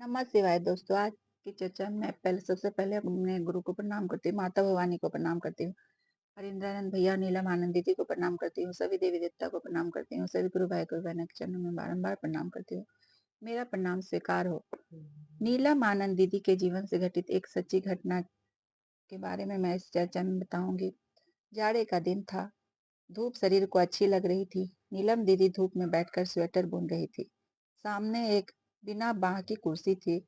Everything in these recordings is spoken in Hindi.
नमः शिवाय दोस्तों। आज की चर्चा में पहले सबसे पहले अपने गुरु को प्रणाम करती हूँ, माता भवानी को प्रणाम करती हूँ, हरिंद्रानंद भैया, नीलम आनंद दीदी को प्रणाम करती हूँ, सभी देवी देवता को प्रणाम करती हूँ, सभी गुरु भाई गुरु बहनों के चरणों में बारंबार प्रणाम करती हूँ। मेरा प्रणाम स्वीकार हो। नीलम आनंद दीदी के जीवन से घटित एक सच्ची घटना के बारे में मैं इस चर्चा में बताऊंगी। जाड़े का दिन था। धूप शरीर को अच्छी लग रही थी। नीलम दीदी धूप में बैठकर स्वेटर बुन रही थी। सामने एक बिना बांह की कुर्सी थी।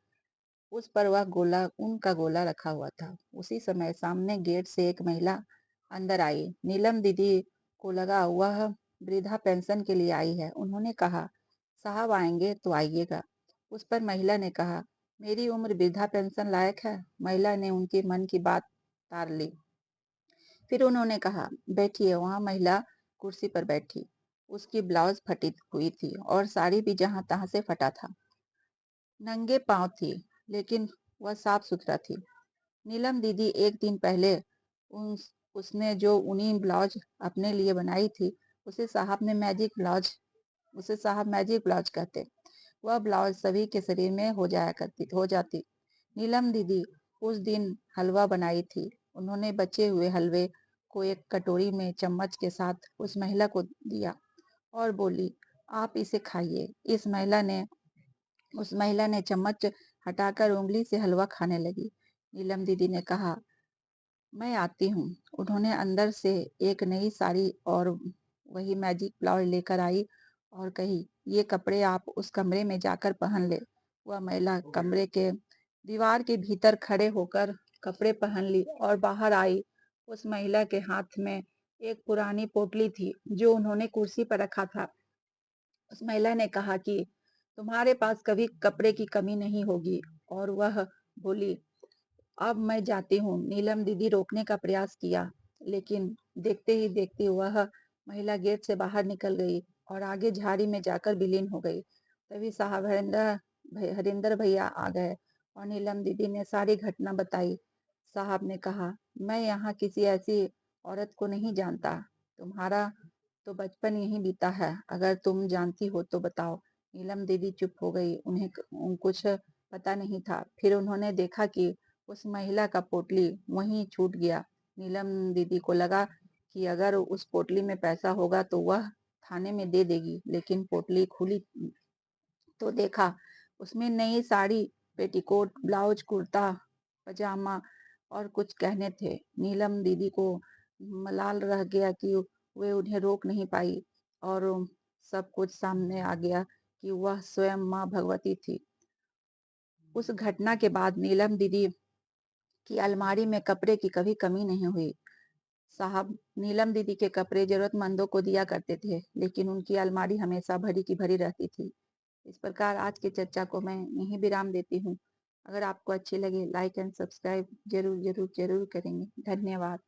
उस पर वह ऊन का गोला रखा हुआ था। उसी समय सामने गेट से एक महिला अंदर आई। नीलम दीदी को लगा वह वृद्धा पेंशन के लिए आई है। उन्होंने कहा, साहब आएंगे तो आइएगा। उस पर महिला ने कहा, मेरी उम्र वृद्धा पेंशन लायक है। महिला ने उनके मन की बात तार ली। फिर उन्होंने कहा, बैठिए। वहां महिला कुर्सी पर बैठी। उसकी ब्लाउज फटी हुई थी और साड़ी भी जहां तहां से फटा था। नंगे पांव थी, लेकिन वह साफ सुथरा थी। नीलम दीदी एक दिन पहले उसने जो ऊनी ब्लाउज अपने लिए बनाई थी, उसे साहब ने मैजिक ब्लाउज उसे साहब मैजिक ब्लाउज कहते। वह ब्लाउज सभी के शरीर में हो जाती। नीलम दीदी उस दिन हलवा बनाई थी। उन्होंने बचे हुए हलवे को एक कटोरी में चम्मच के साथ उस महिला को दिया और बोली, आप इसे खाइए। उस महिला ने चम्मच हटाकर उंगली से हलवा खाने लगी। नीलम दीदी ने कहा, मैं आती हूँ। उन्होंने अंदर से एक नई साड़ी और वही मैजिक ब्लाउज लेकर आई और कही, ये कपड़े आप उस कमरे में जाकर पहन ले। वह महिला कमरे के दीवार के भीतर खड़े होकर कपड़े पहन ली और बाहर आई। उस महिला के हाथ में एक पुरानी पोटली थी जो उन्होंने कुर्सी पर रखा था। उस महिला ने कहा कि तुम्हारे पास कभी कपड़े की कमी नहीं होगी। और वह बोली, अब मैं जाती हूँ। नीलम दीदी रोकने का प्रयास किया, लेकिन देखते ही देखते वह महिला गेट से बाहर निकल गई और आगे झाड़ी में जाकर विलीन हो गई। तभी साहब हरिंदर भैया आ गए और नीलम दीदी ने सारी घटना बताई। साहब ने कहा, मैं यहाँ किसी ऐसी औरत को नहीं जानता। तुम्हारा तो बचपन यहीं बीता है। अगर तुम जानती हो तो बताओ। नीलम दीदी चुप हो गई। कुछ पता नहीं था। फिर उन्होंने देखा कि उस महिला का पोटली वहीं छूट गया। नीलम दीदी को लगा कि अगर उस पोटली में पैसा होगा तो वह थाने में दे देगी, लेकिन पोटली खुली तो देखा उसमें नई साड़ी, पेटीकोट, ब्लाउज, कुर्ता पजामा और कुछ गहने थे। नीलम दीदी को मलाल रह गया कि वे उन्हें रोक नहीं पाई और सब कुछ सामने आ गया कि वह स्वयं माँ भगवती थी। उस घटना के बाद नीलम दीदी की अलमारी में कपड़े की कभी कमी नहीं हुई। साहब नीलम दीदी के कपड़े जरूरतमंदों को दिया करते थे, लेकिन उनकी अलमारी हमेशा भरी की भरी रहती थी। इस प्रकार आज की चर्चा को मैं यहीं विराम देती हूँ। अगर आपको अच्छी लगे, लाइक एंड सब्सक्राइब जरूर जरूर जरूर करेंगे। धन्यवाद।